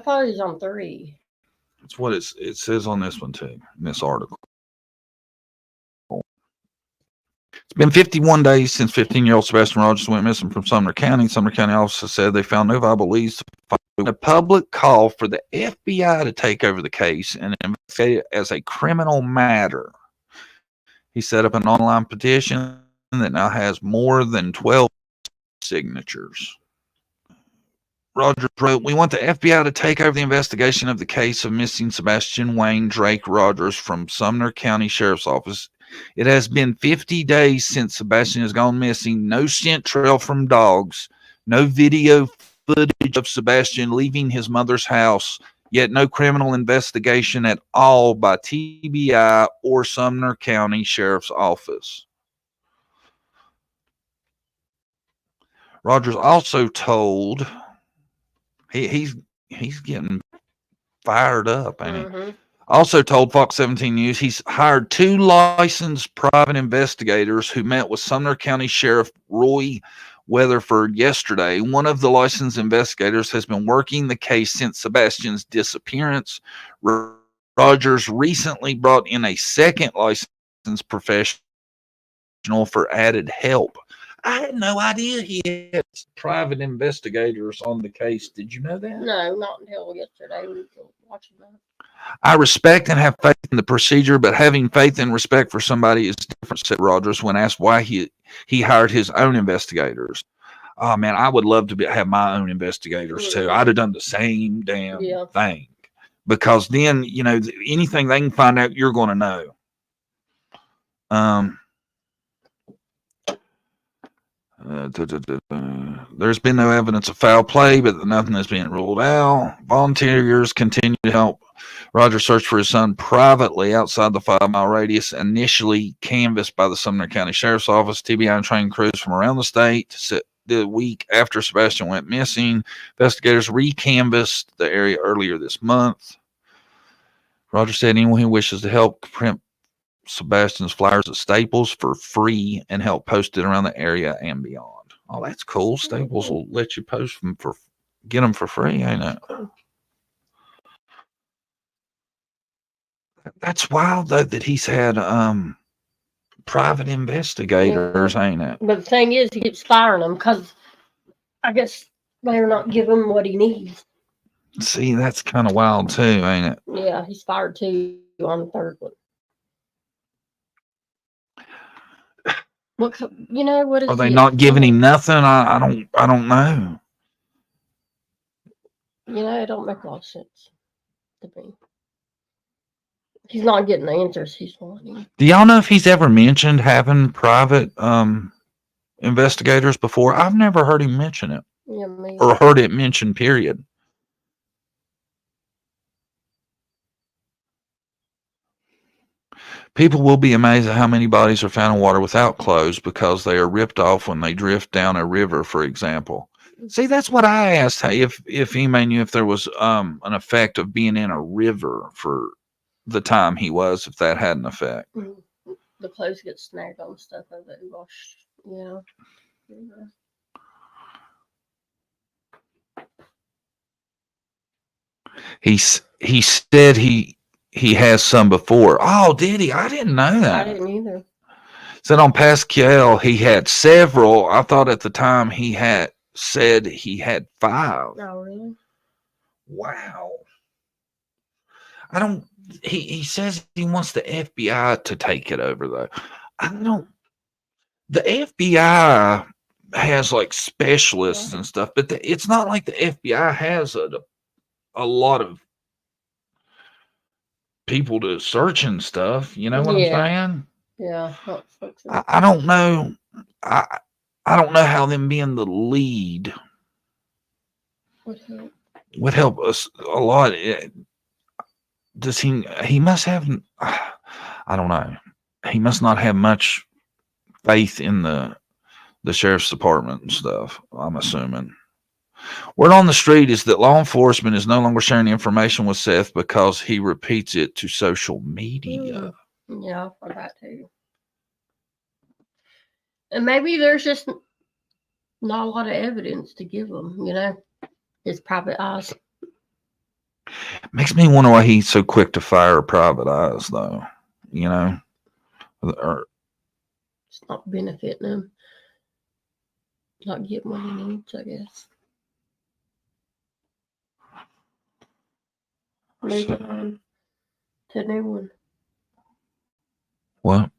thought he was on 3.
That's what it says on this one too, in this article. It's been 51 days since 15-year-old Sebastian Rogers went missing from Sumner County. Sumner County officers said they found no viable leads. A public call for the FBI to take over the case and investigate it as a criminal matter. He set up an online petition that now has more than 12 signatures. Rogers wrote, "We want the FBI to take over the investigation of the case of missing Sebastian Wayne Drake Rogers from Sumner County Sheriff's Office. It has been 50 days since Sebastian has gone missing. No scent trail from dogs. No video footage of Sebastian leaving his mother's house. yet no criminal investigation at all by TBI or Sumner County Sheriff's Office. Rogers also told he's getting fired up, ain't he? Also told Fox 17 News he's hired 2 licensed private investigators who met with Sumner County Sheriff Roy Weatherford yesterday. One of the licensed investigators has been working the case since Sebastian's disappearance. Rogers recently brought in a second licensed professional for added help. I had no idea he had private investigators on the case. Did you know that?
No, not until yesterday. We were watching that.
I respect and have faith in the procedure, but having faith and respect for somebody is different, said Rogers when asked why he hired his own investigators. Oh, man, I would love to have my own investigators, too. I'd have done the same damn thing. Because then, you know, anything they can find out, you're going to know. There's been no evidence of foul play, but nothing has been ruled out. Volunteers continue to help Roger search for his son privately outside the 5-mile radius, initially canvassed by the Sumner County Sheriff's Office. TBI and trained crews from around the state. The week after Sebastian went missing, investigators re-canvassed the area earlier this month. Roger said anyone who wishes to help print Sebastian's flyers at Staples for free and help post it around the area and beyond. Oh, that's cool. Staples will let you post them get them for free, ain't it? That's wild though that he's had private investigators, ain't it?
But the thing is, he keeps firing them because I guess they're not giving him what he needs.
See, that's kind of wild too, ain't it?
Yeah, he's fired 2 on the 3rd one. What is?
Are they not giving him nothing? I don't know.
It don't make a lot of sense to me. He's not getting the answers he's wanting.
Do y'all know if he's ever mentioned having private investigators before? I've never heard him mention it.
Yeah, maybe.
Or heard it mentioned, period. People will be amazed at how many bodies are found in water without clothes because they are ripped off when they drift down a river, for example. See, that's what I asked. If anybody knew if there was an effect of being in a river for the time he was, if that had an effect.
The clothes get snagged on stuff as they wash. Yeah.
He said he has some before. Oh, did he? I didn't know that.
I didn't either.
Said on Pascal he had several. I thought at the time he had said he had 5.
Oh, really?
Wow. He says he wants the FBI to take it over though. The FBI has like specialists and stuff, but it's not like the FBI has a lot of people to search and stuff. You know what I'm saying?
Yeah.
I don't know. I don't know how them being the lead would help us a lot. Does he must have, I don't know. He must not have much faith in the sheriff's department and stuff, I'm assuming. Word on the street is that law enforcement is no longer sharing information with Seth because he repeats it to social media.
Yeah, I forgot to. And maybe there's just not a lot of evidence to give him, his private eyes.
Makes me wonder why he's so quick to fire private eyes, though. Or
it's not benefiting him. Not getting what he needs, I guess. Moving on to a new one.
What?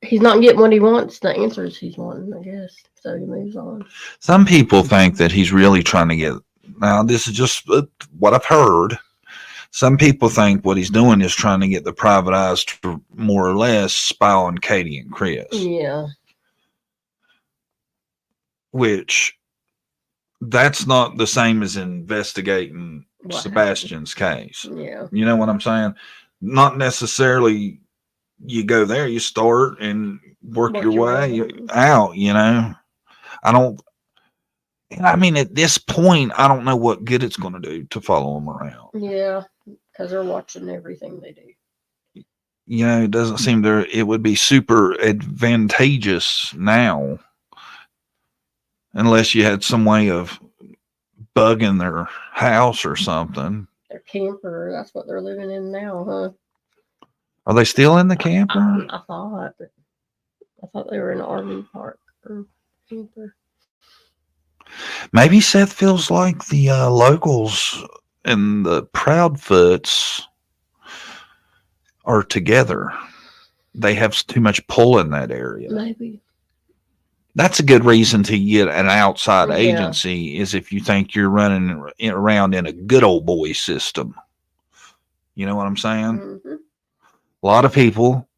He's not getting what he wants, the answers he's wanting, I guess. So he moves on.
Some people think that he's really trying to get. Now, this is just what I've heard. Some people think what he's doing is trying to get the private eyes to more or less spy on Katie and Chris.
Yeah.
Which that's not the same as investigating Sebastian's case.
Yeah.
You know what I'm saying? Not necessarily you go there, you start and work your way out, you know. I mean, at this point, I don't know what good it's going to do to follow them around.
Yeah, because they're watching everything they do.
You know, it doesn't seem it would be super advantageous now unless you had some way of bugging their house or something.
Their camper, that's what they're living in now, huh?
Are they still in the camper?
I thought they were in an RV park or camper.
Maybe Seth feels like the locals and the Proudfoots are together. They have too much pull in that area.
Maybe.
That's a good reason to get an outside agency, is if you think you're running around in a good old boy system. You know what I'm saying?
Mm-hmm.
A lot of people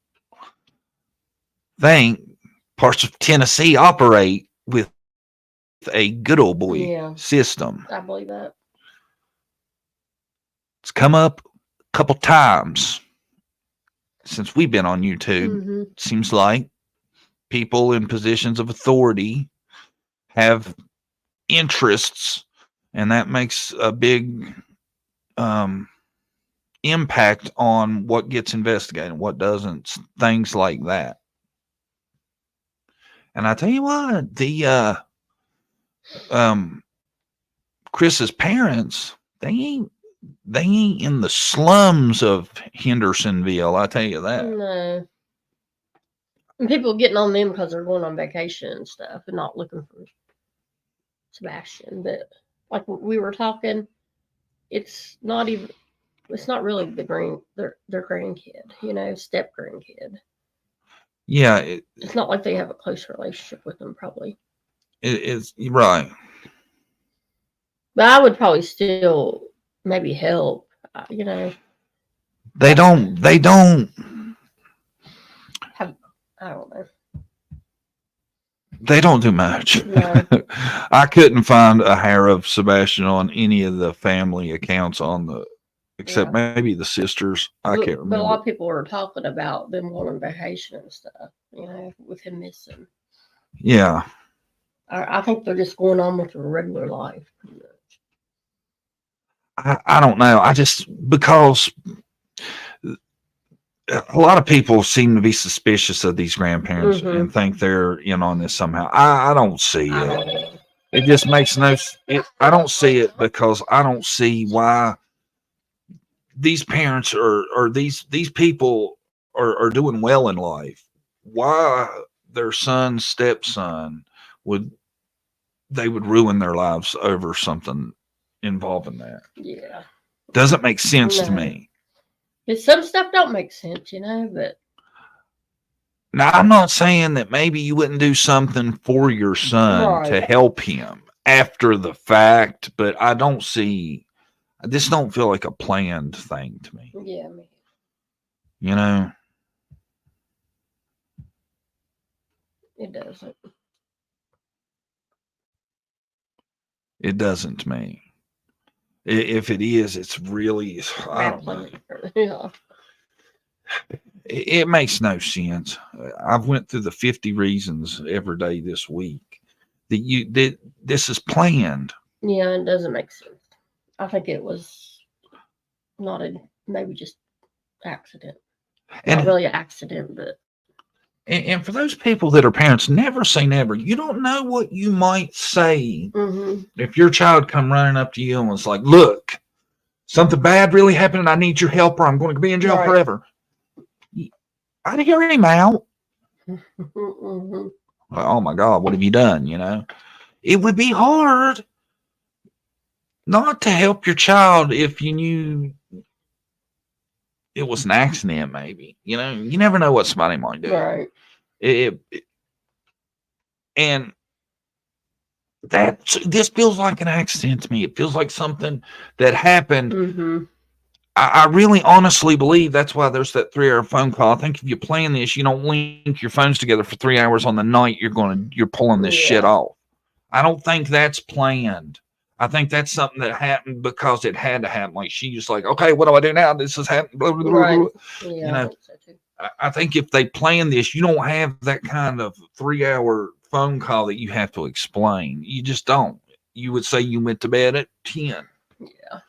think parts of Tennessee operate with a good old boy system.
I believe that.
It's come up a couple times since we've been on YouTube.
Mm-hmm.
Seems like people in positions of authority have interests, and that makes a big impact on what gets investigated and what doesn't, things like that. And I tell you what, the Chris's parents, they ain't in the slums of Hendersonville, I tell you that.
No. And people getting on them because they're going on vacation and stuff and not looking for Sebastian. But like we were talking, it's not really their grandkid, you know, step grandkid.
Yeah.
It's not like they have a close relationship with them, probably.
It's right.
But I would probably still maybe help, you know.
They don't
have, I don't know.
They don't do much.
No.
I couldn't find a hair of Sebastian on any of the family accounts except maybe the sisters. I can't remember.
But a lot of people were talking about them going on vacation and stuff, you know, with him missing.
Yeah.
I think they're just going on with their regular life. Pretty much.
I don't know. Because a lot of people seem to be suspicious of these grandparents and think they're in on this somehow. I don't see it. It just makes I don't see it because I don't see why these parents or these people are doing well in life. Why their stepson would ruin their lives over something involving that.
Yeah.
Doesn't make sense to me.
Some stuff don't make sense, you know, but
now I'm not saying that maybe you wouldn't do something for your son to help him after the fact, but I don't feel like a planned thing to me.
Yeah, man.
You know?
It doesn't.
It doesn't to me. If it is, it's really, I don't know.
Yeah.
It makes no sense. I've went through the 50 reasons every day this week that this is planned.
Yeah, it doesn't make sense. I think it was maybe just accident. Not really an accident, but.
And for those people that are parents, never say never. You don't know what you might say if your child come running up to you and was like, "Look, something bad really happened, and I need your help, or I'm going to be in jail forever." I'd hear him out. Like, oh my God, what have you done? You know, it would be hard not to help your child if you knew it was an accident. Maybe, you know, you never know what somebody might do.
Right.
And this feels like an accident to me. It feels like something that happened. I really honestly believe that's why there's that 3-hour phone call. I think if you plan this, you don't link your phones together for 3 hours on the night you're pulling this shit off. I don't think that's planned. I think that's something that happened because it had to happen. Like she just like, okay, what do I do now? This has happened. Blah, blah, blah,
Right.
blah.
Yeah,
You know,
I think so too.
I think if they plan this, you don't have that kind of 3-hour phone call that you have to explain. You just don't. You would say you went to bed at 10.
Yeah.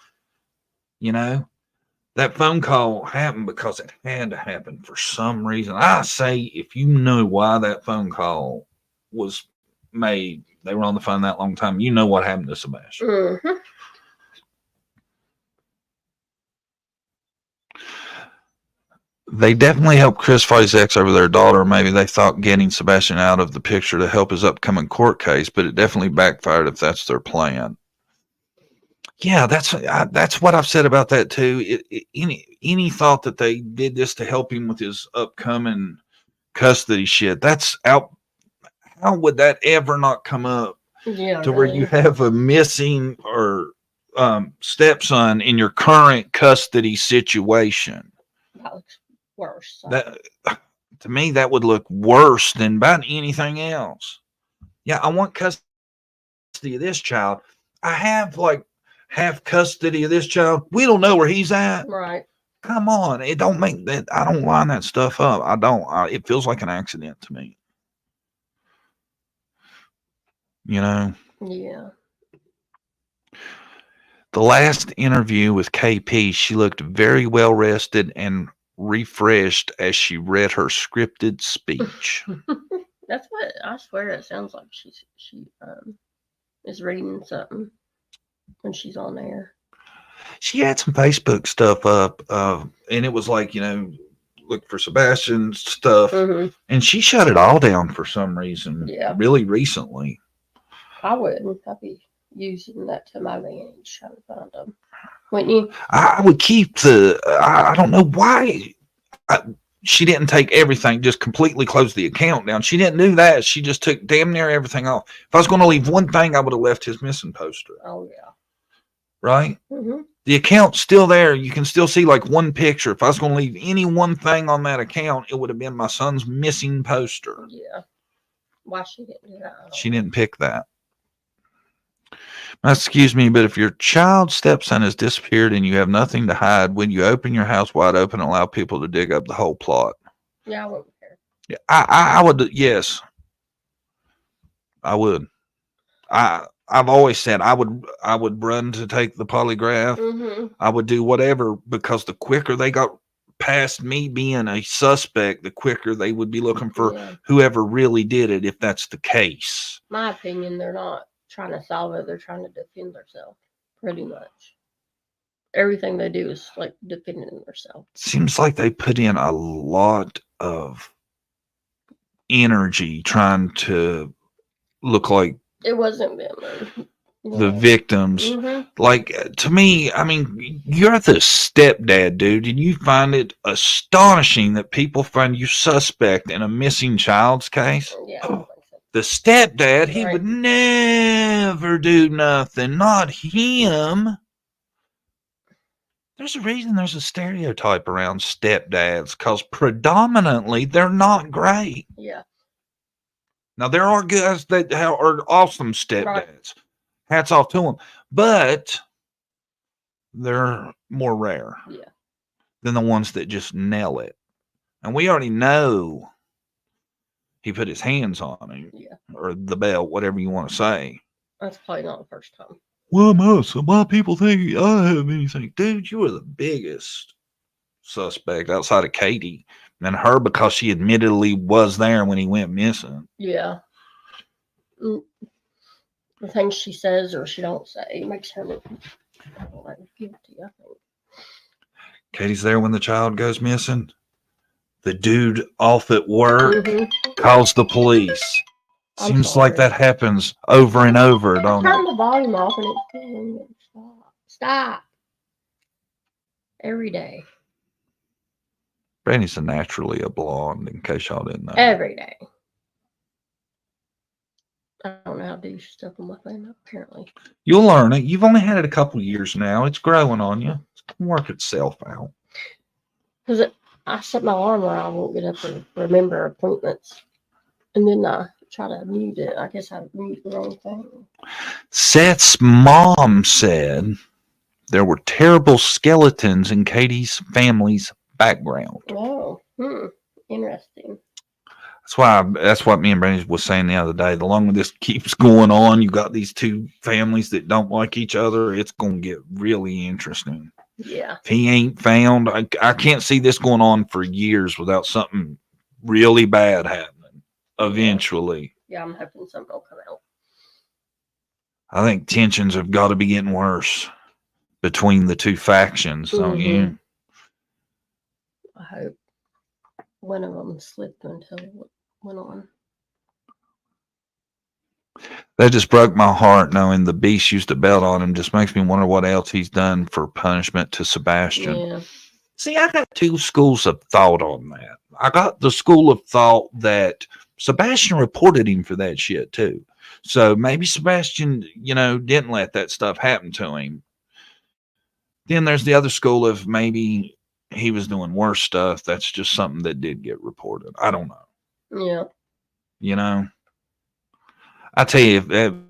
You know, that phone call happened because it had to happen for some reason. I say, if you know why that phone call was made, they were on the phone that long time, you know what happened to Sebastian.
Mm-hmm.
They definitely helped Chris fight his ex over their daughter. Maybe they thought getting Sebastian out of the picture to help his upcoming court case, but it definitely backfired if that's their plan. Yeah, that's what I've said about that too. Any thought that they did this to help him with his upcoming custody shit, that's out. How would that ever not come up to where you have a missing or stepson in your current custody situation?
That looks worse. So.
That to me, that would look worse than about anything else. Yeah, I want custody of this child. I have like half custody of this child. We don't know where he's at.
Right.
Come on. It don't make that. I don't line that stuff up. I don't. It feels like an accident to me. You know?
Yeah.
The last interview with KP, she looked very well rested and refreshed as she read her scripted speech.
That's what I swear it sounds like she is reading something when she's on there.
She had some Facebook stuff up, and it was like, you know, look for Sebastian stuff, and she shut it all down for some reason.
Yeah,
really recently.
I wouldn't. I'd be using that to my advantage, trying to find them. Wouldn't you?
I would keep the. I don't know why. She didn't take everything, just completely close the account down. She didn't do that. She just took damn near everything off. If I was going to leave one thing, I would have left his missing poster.
Oh, yeah.
Right?
Mm-hmm.
The account's still there. You can still see like one picture. If I was going to leave any one thing on that account, it would have been my son's missing poster.
Yeah. Why she didn't do that?
She didn't pick that. Now, excuse me, but if your child's stepson has disappeared and you have nothing to hide, when you open your house wide open and allow people to dig up the whole plot?
Yeah, I wouldn't care.
Yeah, I would. Yes, I would. I've always said I would run to take the polygraph.
Mm-hmm.
I would do whatever, because the quicker they got past me being a suspect, the quicker they would be looking for whoever really did it, if that's the case.
My opinion, they're not trying to solve it. They're trying to defend themselves, pretty much. Everything they do is like defending themselves.
Seems like they put in a lot of energy trying to look like
it wasn't them.
The victims.
Mm-hmm.
Like, to me, I mean, you're the stepdad, dude, and you find it astonishing that people find you suspect in a missing child's case.
Yeah.
The stepdad, he would never do nothing. Not him. There's a reason there's a stereotype around stepdads, because predominantly they're not great.
Yeah.
Now, there are guys that are awesome stepdads. Right. Hats off to them. But they're more rare than the ones that just nail it. And we already know he put his hands on him.
Yeah.
Or the belt, whatever you want to say.
That's probably not the first time.
Well, most of my people think I have anything. Dude, you were the biggest suspect outside of Katie. And her, because she admittedly was there when he went missing.
Yeah. The things she says or she don't say makes her look like guilty, I think.
Katie's there when the child goes missing. The dude off at work calls the police. Seems like that happens over and over, don't it?
Turn the volume off and it's stop. Every day.
Brandy's naturally a blonde, in case y'all didn't know.
Every day. I don't know how to do stuff on my phone, apparently.
You'll learn it. You've only had it a couple years now. It's growing on you. It's going to work itself out.
Because I set my alarm where I won't get up and remember appointments. And then I try to mute it. I guess I muted the wrong thing.
Seth's mom said there were terrible skeletons in Katie's family's background.
Oh, interesting.
That's what me and Brandon was saying the other day. The longer this keeps going on, you got these two families that don't like each other. It's going to get really interesting.
Yeah.
If he ain't found, I can't see this going on for years without something really bad happening eventually.
Yeah, I'm hoping something will come out.
I think tensions have got to be getting worse between the two factions, don't you?
I hope one of them slipped until it went on.
That just broke my heart knowing the beast used a belt on him. Just makes me wonder what else he's done for punishment to Sebastian.
Yeah.
See, I got two schools of thought on that. I got the school of thought that Sebastian reported him for that shit too. So maybe Sebastian, didn't let that stuff happen to him. Then there's the other school of maybe he was doing worse stuff. That's just something that did get reported. I don't know.
Yeah.
I tell you,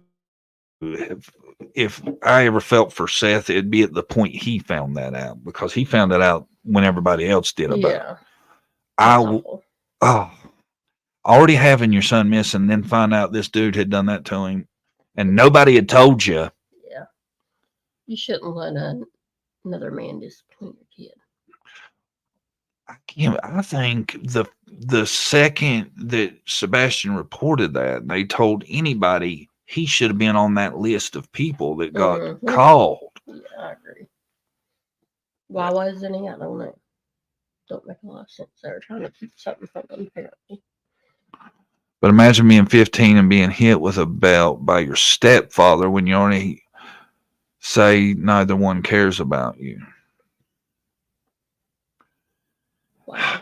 if I ever felt for Seth, it'd be at the point he found that out, because he found it out when everybody else did about it. Already having your son missing, then find out this dude had done that to him, and nobody had told you.
Yeah. You shouldn't let another man discipline your kid.
I think the second that Sebastian reported that, they told anybody, he should have been on that list of people that got called.
Yeah, I agree. Why wasn't he? I don't know. Don't make a lot of sense. They were trying to keep something from them, apparently.
But imagine being 15 and being hit with a belt by your stepfather when you already say neither one cares about you.
Wow.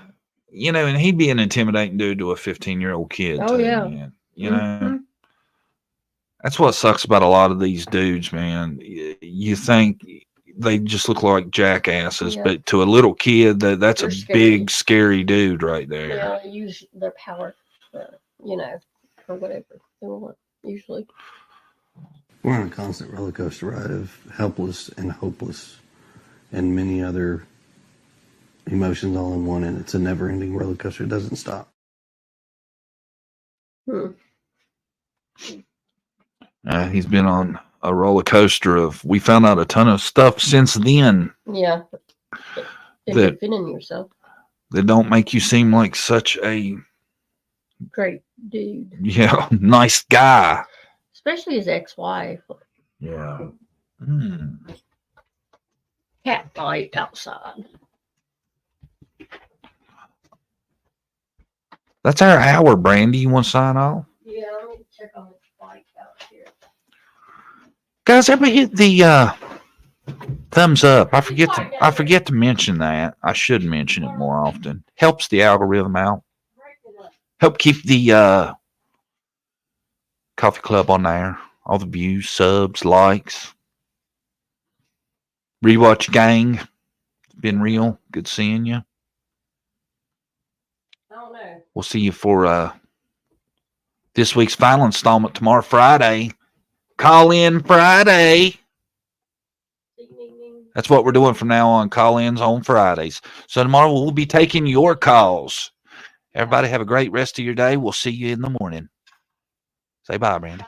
And he'd be an intimidating dude to a 15-year-old kid.
Oh,
too,
yeah.
Man. That's what sucks about a lot of these dudes, man. You think they just look like jackasses, but to a little kid, that's a big, scary dude right there.
Yeah, they use their power for whatever they want, usually.
We're on a constant roller coaster ride of helpless and hopeless and many other emotions all in one, and it's a never-ending roller coaster. It doesn't stop.
He's been on a roller coaster of, we found out a ton of stuff since then.
Yeah. Defending yourself.
That don't make you seem like such a
great dude.
Yeah, nice guy.
Especially his ex-wife.
Yeah.
Cat fight outside.
That's our hour, Brandy. You want to sign off?
Yeah, let me check on this bike out here.
Guys, everybody hit the thumbs up. I forget to mention that. I should mention it more often. Helps the algorithm out. Help keep the coffee club on there. All the views, subs, likes. Rewatch gang. It's been real. Good seeing you. We'll see you for this week's final installment tomorrow, Friday. Call in Friday. That's what we're doing from now on. Call-ins on Fridays. So tomorrow we'll be taking your calls. Everybody have a great rest of your day. We'll see you in the morning. Say bye, Brandy.